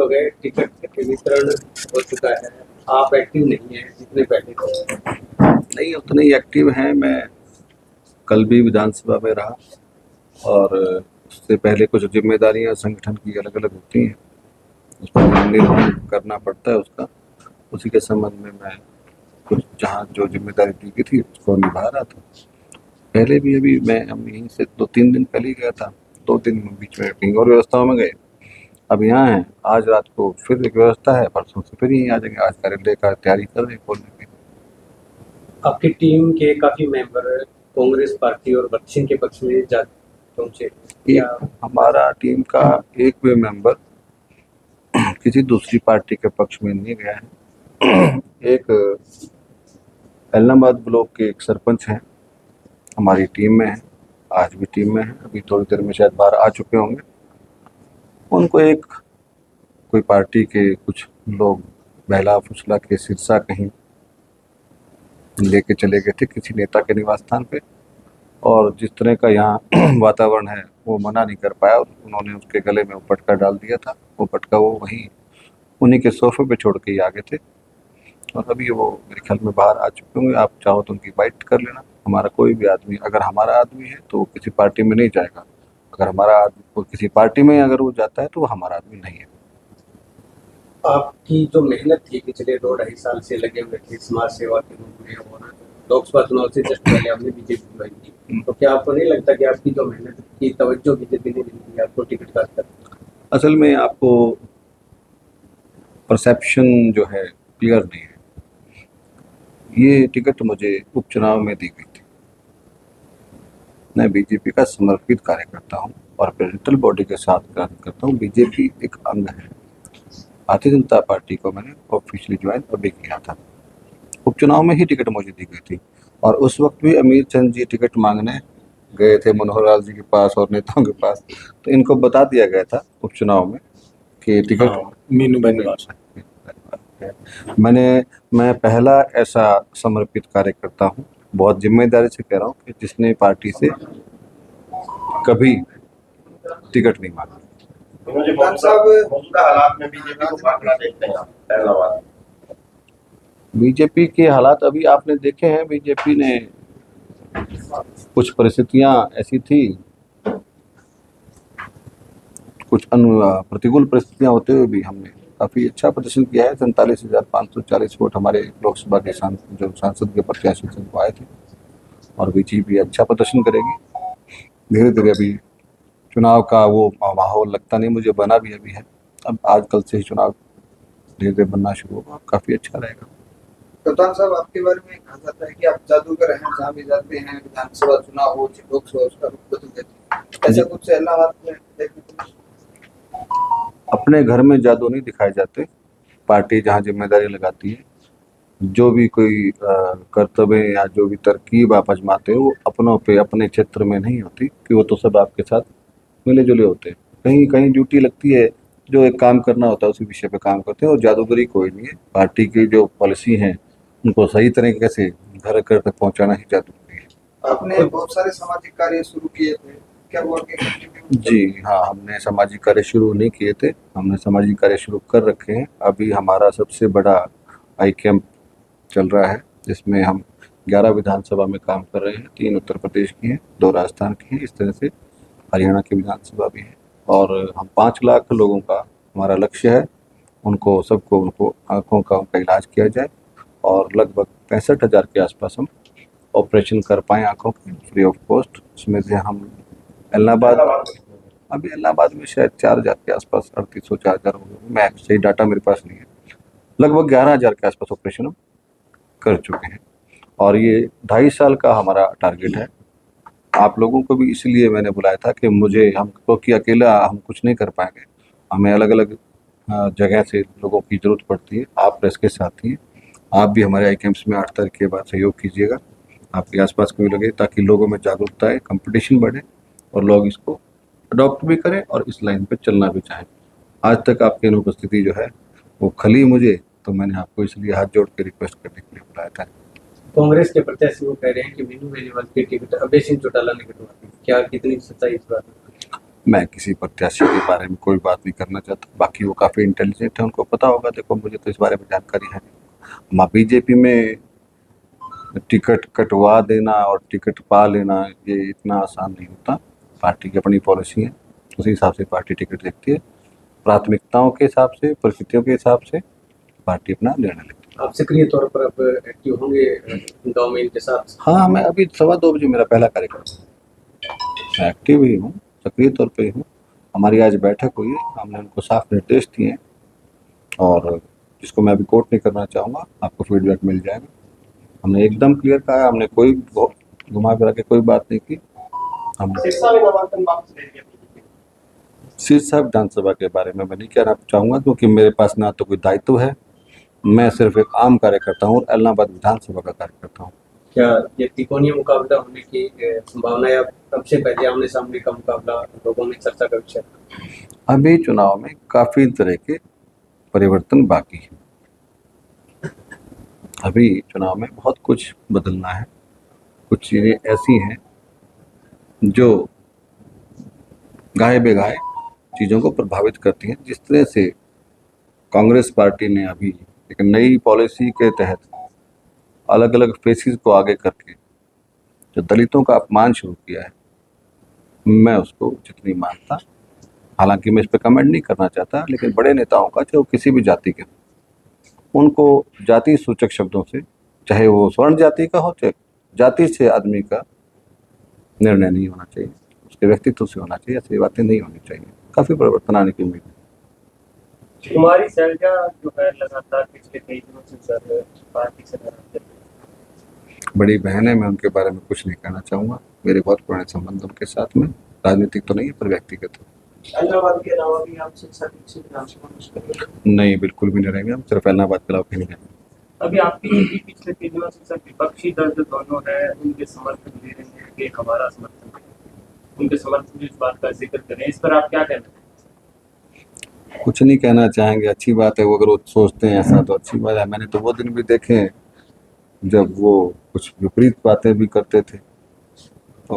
हो गए, टिकट के वितरण हो चुका है, आप एक्टिव नहीं है जितने पहले थे। नहीं, उतने ही एक्टिव हैं। मैं कल भी विधानसभा में रहा और उससे पहले कुछ जिम्मेदारियां संगठन की अलग अलग होती हैं, उसको निर्वहन करना पड़ता है उसका। उसी के संबंध में मैं कुछ जहाँ जो जिम्मेदारी दी गई थी उसको निभा रहा था। पहले भी अभी मैं हम यहीं से 2-3 दिन पहले ही गया था। 2 दिन बीच में कहीं और व्यवस्थाओं में गए, अब यहाँ हैं। आज रात को फिर एक व्यवस्था है, परसों से फिर यहीं आ जाएंगे। आज कार्यालय का तैयारी कर रहे हैं खोलने की। आपकी टीम के काफी मेंबर कांग्रेस पार्टी और बच्चन के पक्ष में जा पहुंचे क्या? एक हमारा टीम का एक भी मेंबर किसी दूसरी पार्टी के पक्ष में नहीं गया है। एक एलनाबाद ब्लॉक के एक सरपंच हैं, हमारी टीम में है, आज भी टीम में है, अभी थोड़ी देर में शायद बाहर आ चुके होंगे। उनको एक कोई पार्टी के कुछ लोग बहला फुसला के सिरसा कहीं लेके चले गए थे किसी नेता के निवास स्थान पे, और जिस तरह का यहाँ वातावरण है वो मना नहीं कर पाया और उन्होंने उसके गले में वो पटका डाल दिया था। वो पटका वो वहीं उन्हीं के सोफे पे छोड़ के ही आ गए थे और अभी वो मेरे ख्याल में बाहर आ चुके होंगे। आप चाहो तो उनकी बाइट कर लेना। हमारा कोई भी आदमी, अगर हमारा आदमी है तो वो किसी पार्टी में नहीं जाएगा। अगर हमारा आदमी वो किसी पार्टी में अगर वो जाता है तो वो हमारा आदमी नहीं है। आपकी जो मेहनत थी पिछले 2-2.5 साल से लगे हुए थे समाज सेवा के रूप में, और लोकसभा चुनाव से जस्ट पहले आपने बीजेपी ज्वाइन की, तो क्या आपको नहीं लगता कि आपकी जो मेहनत की तवज्जो बीजेपी ने नहीं दी आपको टिकट का असर? असल में आपको परसेप्शन जो है क्लियर नहीं है। ये टिकट मुझे उपचुनाव में दी गई थी। मैं बीजेपी का समर्पित कार्यकर्ता हूँ और प्रेसिडेंटल बॉडी के साथ कार्य करता हूँ। बीजेपी एक अंग है। भारतीय जनता पार्टी को मैंने ऑफिशियली ज्वाइन अभी किया था। उपचुनाव में ही टिकट मुझे दी गई थी और उस वक्त भी अमीर चंद जी टिकट मांगने गए थे मनोहर लाल जी के पास और नेताओं के पास, तो इनको बता दिया गया था उपचुनाव में कि टिकट मीनू बेनीवाल मैं पहला ऐसा समर्पित कार्यकर्ता हूँ, बहुत जिम्मेदारी से कह रहा हूँ, कि जिसने पार्टी से कभी टिकट नहीं मांगा। मौजूदा हालात में बीजेपी को भागना देखते हैं पहला बात। बीजेपी के हालात अभी आपने देखे हैं। बीजेपी ने कुछ परिस्थितियां ऐसी थी, कुछ प्रतिकूल परिस्थितियां होते हुए भी हमने काफ़ी अच्छा प्रदर्शन किया है। 47,540 वोट हमारे लोकसभा के जो सांसद के प्रत्याशी थे वो आए थे और बीजेपी अच्छा प्रदर्शन करेगी। धीरे धीरे अभी चुनाव का वो माहौल लगता नहीं मुझे बना भी अभी है। अब आज कल से ही चुनाव धीरे धीरे बनना शुरू होगा, काफ़ी अच्छा रहेगा। कप्तान साहब, आपके बारे में कहा जाता है कि आप जादूगर हैं, जहाँ भी जाते हैं विधानसभा चुनाव हो लोकसभा उसका रुख बदल देते हैं, ऐसा कुछ इलाहाबाद में देखने को मिला? अपने घर में जादू नहीं दिखाए जाते। पार्टी जहाँ जिम्मेदारी लगाती है, जो भी कोई कर्तव्य या जो भी तरकीब आप आजमाते हो वो अपनों पे अपने क्षेत्र में नहीं होती, कि वो तो सब आपके साथ मिले जुले होते हैं। कहीं कहीं ड्यूटी लगती है, जो एक काम करना होता है उसी विषय पे काम करते हैं। और जादूगरी कोई नहीं है। पार्टी की जो पॉलिसी हैं उनको सही तरीके से घर घर तक पहुँचाना ही जादूगरी है। आपने बहुत सारे सामाजिक कार्य शुरू किए थे, क्या वो आगे कंटिन्यू? जी हाँ, हमने सामाजिक कार्य शुरू नहीं किए थे, हमने सामाजिक कार्य शुरू कर रखे हैं। अभी हमारा सबसे बड़ा आई कैंप चल रहा है, जिसमें हम 11 विधानसभा में काम कर रहे हैं। 3 उत्तर प्रदेश की हैं, 2 राजस्थान की हैं, इस तरह से हरियाणा की विधानसभा भी है। और हम 5 लाख लोगों का हमारा लक्ष्य है, उनको आँखों का उनका इलाज किया जाए और लगभग 65,000 के आसपास हम ऑपरेशन कर पाएँ आँखों के फ्री ऑफ कॉस्ट। उसमें से हम इलाहाबाद में शायद 4,000 के आसपास, 3,800 4,000 हो गए। मैं सही डाटा मेरे पास नहीं है। लगभग 11,000 के आसपास ऑपरेशन हम कर चुके हैं और ये 2.5 साल का हमारा टारगेट है। आप लोगों को भी इसलिए मैंने बुलाया था कि क्योंकि अकेला हम कुछ नहीं कर पाएंगे, हमें अलग अलग जगह से लोगों की ज़रूरत पड़ती है। आप प्रेस के साथी हैं, आप भी हमारे आई कैंप्स में 8 तारीख के बाद सहयोग कीजिएगा। आपके आसपास कोई लगे, ताकि लोगों में जागरूकता है, कंपटीशन बढ़े और लोग इसको अडॉप्ट भी करें और इस लाइन पे चलना भी चाहें। आज तक आपकी अनुपस्थिति जो है वो खली मुझे, तो मैंने आपको इसलिए हाथ जोड़ के रिक्वेस्ट करने के लिए बुलाया था। कांग्रेस के प्रत्याशी वो कह रहे हैं कि मीनू बेनीवाल की टिकट अभय सिंह चौटाला ने कटवा दी, क्या कितनी सच्चाई इस बात में? मैं किसी प्रत्याशी के बारे में कोई बात नहीं करना चाहता। बाकी वो काफ़ी इंटेलिजेंट है, उनको पता होगा। देखो, मुझे तो इस बारे में जानकारी है नहीं। बीजेपी में टिकट कटवा देना और टिकट पा लेना ये इतना आसान नहीं होता। पार्टी की अपनी पॉलिसी है, उसी हिसाब से पार्टी टिकट देखती है। प्राथमिकताओं के हिसाब से, परिस्थितियों के हिसाब से पार्टी अपना निर्णय लेती है। आप सक्रिय तौर पर अब एक्टिव होंगे गाँव में इनके साथ? हाँ, मैं अभी 2:15 बजे मेरा पहला कार्यक्रम है। मैं एक्टिव ही हूँ, सक्रिय तौर पे ही हूँ। हमारी आज बैठक हुई है, हमने उनको साफ निर्देश दिए हैं और जिसको मैं अभी कोट नहीं करना चाहूँगा, आपको फीडबैक मिल जाएगा। हमने एकदम क्लियर कहा है, हमने कोई घुमा फिरा के कोई बात नहीं की। हम सिरसा विधानसभा के बारे में मैं नहीं कहना चाहूँगा, क्योंकि मेरे पास ना तो कोई दायित्व है। मैं सिर्फ एक आम कार्यकर्ता हूँ और एलनाबाद विधानसभा का कार्यकर्ता हूँ। क्या ये त्रिकोणीय मुकाबला होने की संभावना है? अब से पहले आमने सामने का मुकाबला लोगों में चर्चा का विषय? अभी चुनाव में काफ़ी तरह के परिवर्तन बाकी है। अभी चुनाव में बहुत कुछ बदलना है। कुछ चीज़ें ऐसी हैं जो गाहे बेगाहे चीज़ों को प्रभावित करती हैं। जिस तरह से कांग्रेस पार्टी ने अभी एक नई पॉलिसी के तहत अलग अलग फेसेस को आगे करके जो दलितों का अपमान शुरू किया है, मैं उसको उचित नहीं मानता। हालांकि मैं इस पर कमेंट नहीं करना चाहता, लेकिन बड़े नेताओं का, चाहे वो किसी भी जाति के, उनको जाति सूचक शब्दों से, चाहे वो स्वर्ण जाति का हो चाहे जाति से आदमी का निर्णय नहीं होना चाहिए, उसके व्यक्तित्व से होना चाहिए। ऐसी बातें नहीं होनी चाहिए। काफ़ी परिवर्तन आने की उम्मीद है। कुमारी सैलजा जो है लगातार पिछले कई दिनों से सर पार्टी से नाराज है। बड़ी बहन है, मैं उनके बारे में कुछ नहीं कहना चाहूँगा। मेरे बहुत पुराने संबंध उनके साथ में, राजनीतिक तो नहीं है पर व्यक्तिगत है। इलाहाबाद के अलावा भी आप शिक्षा दीक्षित विधानसभा में करेंगे? नहीं, बिल्कुल भी नहीं रहेंगे। हम सिर्फ इलाहाबाद के अलावा कहीं नहीं रहेंगे। अभी आपकी भी पिछले कई दिनों से सर विपक्षी दल जो दोनों है उनके समर्थन दे रहे हैं कि हमारा समर्थन है, उनके समर्थन में इस बात का जिक्र करें, इस पर आप क्या कहना है? कुछ नहीं कहना चाहेंगे। अच्छी बात है, वो अगर वो सोचते हैं ऐसा तो अच्छी बात है। मैंने तो वो दिन भी देखे हैं जब वो कुछ विपरीत बातें भी करते थे, तो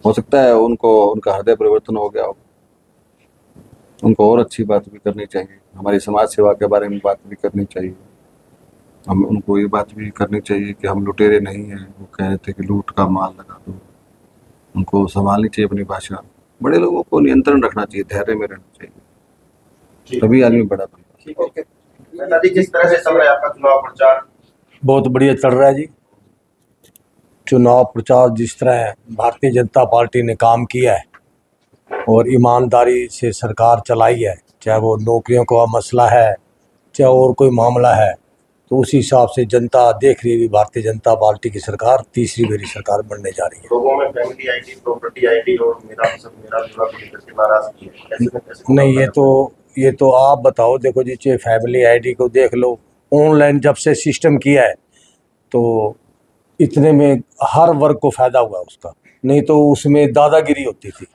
हो सकता है उनको उनका हृदय परिवर्तन हो गया हो। उनको और अच्छी बात भी करनी चाहिए, हमारी समाज सेवा के बारे में बात भी करनी चाहिए। हम उनको ये बात भी करनी चाहिए कि हम लुटेरे नहीं हैं। वो कह रहे थे कि लूट का माल लगा दो। उनको संभालनी चाहिए अपनी भाषा। बड़े लोगों को नियंत्रण रखना चाहिए, धैर्य में रहना चाहिए, तभी आदमी बड़ा बनता है। ओके। नेता जी, किस तरह से चल रहा है आपका चुनाव प्रचार? बहुत बढ़िया चल रहा है जी। चुनाव प्रचार जिस तरह भारतीय जनता पार्टी ने काम किया है और ईमानदारी से सरकार चलाई है, चाहे वो नौकरियों का मसला है चाहे और कोई मामला है, तो उसी हिसाब से जनता देख रही है। भारतीय जनता पार्टी की सरकार तीसरी मेरी सरकार बनने जा रही है। लोगों में फैमिली आईडी, प्रॉपर्टी आईडी और मेरा सब मेरा जुड़ा को लेकर के नाराजगी है। कैसे नहीं, ये तो आप बताओ। देखो जी, चाहे फैमिली आईडी को देख लो, ऑनलाइन जब से सिस्टम किया है तो इतने में हर वर्ग को फायदा हुआ उसका। नहीं तो उसमें दादागिरी होती थी।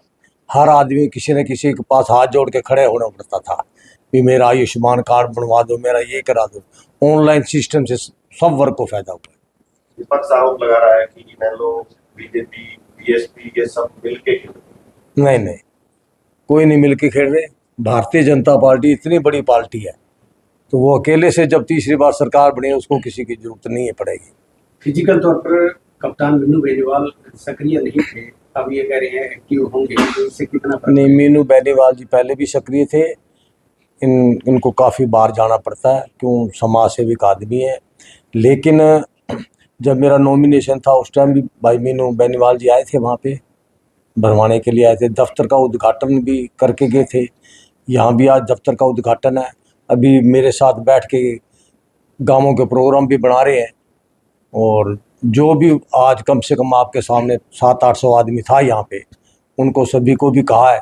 हर आदमी किसी न किसी के पास हाथ जोड़ के खड़े होना पड़ता था भी मेरा आयुष्मान कार्ड बनवा दो, मेरा ये करा दो। ऑनलाइन सिस्टम से सब वर्ग को फायदा हुआ। विपक्ष आरोप लगा रहा है कि इनेलो, बीजेपी, बीएसपी ये सब मिलके नहीं, कोई नहीं मिल के खेल रहे। भारतीय जनता पार्टी इतनी बड़ी पार्टी है तो वो अकेले से जब तीसरी बार सरकार बनी है उसको किसी की जरूरत नहीं है पड़ेगी। फिजिकल तौर पर कप्तान मीनू बेनीवाल सक्रिय नहीं थे, अब ये कह रहे हैं एक्टिव होंगे, तो इससे कितना फर्क? नहीं, मीनू बेनीवाल जी पहले भी सक्रिय थे। इनको काफ़ी बार जाना पड़ता है, क्यों समाज सेविक आदमी है। लेकिन जब मेरा नॉमिनेशन था उस टाइम भी भाई मीनू बेनीवाल जी आए थे, वहाँ पे भरवाने के लिए आए थे। दफ्तर का उद्घाटन भी करके गए थे। यहाँ भी आज दफ्तर का उद्घाटन है। अभी मेरे साथ बैठ के गाँवों के प्रोग्राम भी बना रहे हैं। और जो भी आज कम से कम आपके सामने 700-800 आदमी था यहाँ पे, उनको सभी को भी कहा है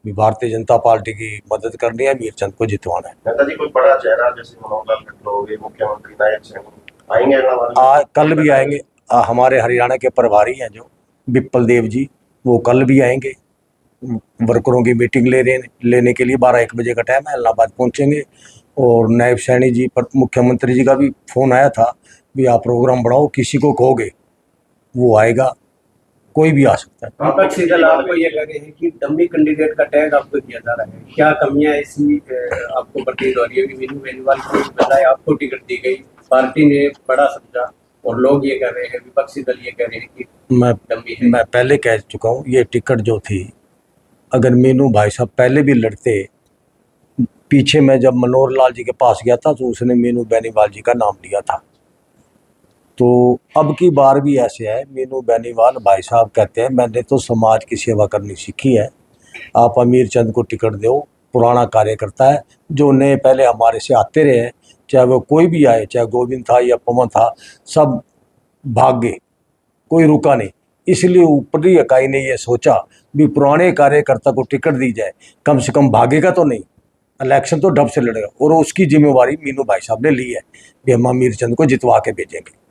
कि भारतीय जनता पार्टी की मदद करनी है, मीरचंद को जितवाना है। नेता जी, कोई बड़ा चेहरा जैसे मनोहर लाल खट्टर हो गए, मुख्यमंत्री नायक सिंह आएंगे इलाहाबाद? कल भी आएंगे। हमारे हरियाणा के प्रभारी हैं जो बिप्पल देव जी, वो कल भी आएंगे। वर्करों की मीटिंग लेने के लिए 12-1 बजे का टाइम है, इलाहाबाद पहुंचेंगे। और नायब सैनी जी पर मुख्यमंत्री जी का भी फ़ोन आया था भी आप प्रोग्राम बढ़ाओ, किसी को कहोगे वो आएगा। कोई भी आ सकता है। विपक्षी दल आपको ये कह रहे हैं कि डम्मी कैंडिडेट का टैग आपको दिया जा रहा है, क्या कमियां ऐसी आपको प्रतीत हो रही है कि मीनू बेनीवाल की बजाय आपको टिकट दी गई, पार्टी ने बड़ा समझा और लोग ये कह रहे हैं, विपक्षी दल ये कह रहे हैं कि डम्मी है। मैं पहले कह चुका हूँ, ये टिकट जो थी, अगर मीनू भाई साहब पहले भी लड़ते, पीछे मैं जब मनोहर लाल जी के पास गया था तो उसने मीनू बेनीवाल जी का नाम लिया था। तो अब की बार भी ऐसे है, मीनू बेनीवाल भाई साहब कहते हैं मैंने तो समाज की सेवा करनी सीखी है, आप अमीर चंद को टिकट दो, पुराना कार्यकर्ता है, जो नए पहले हमारे से आते रहे हैं, चाहे वो कोई भी आए, चाहे गोविंद था या पवन था, सब भाग गए, कोई रुका नहीं। इसलिए ऊपरी इकाई ने ये सोचा भी पुराने कार्यकर्ता को टिकट दी जाए, कम से कम भागेगा तो नहीं, इलेक्शन तो डब से लड़ेगा, और उसकी जिम्मेवारी मीनू भाई साहब ने ली है कि हम अमीर चंद को जितवा के भेजेंगे।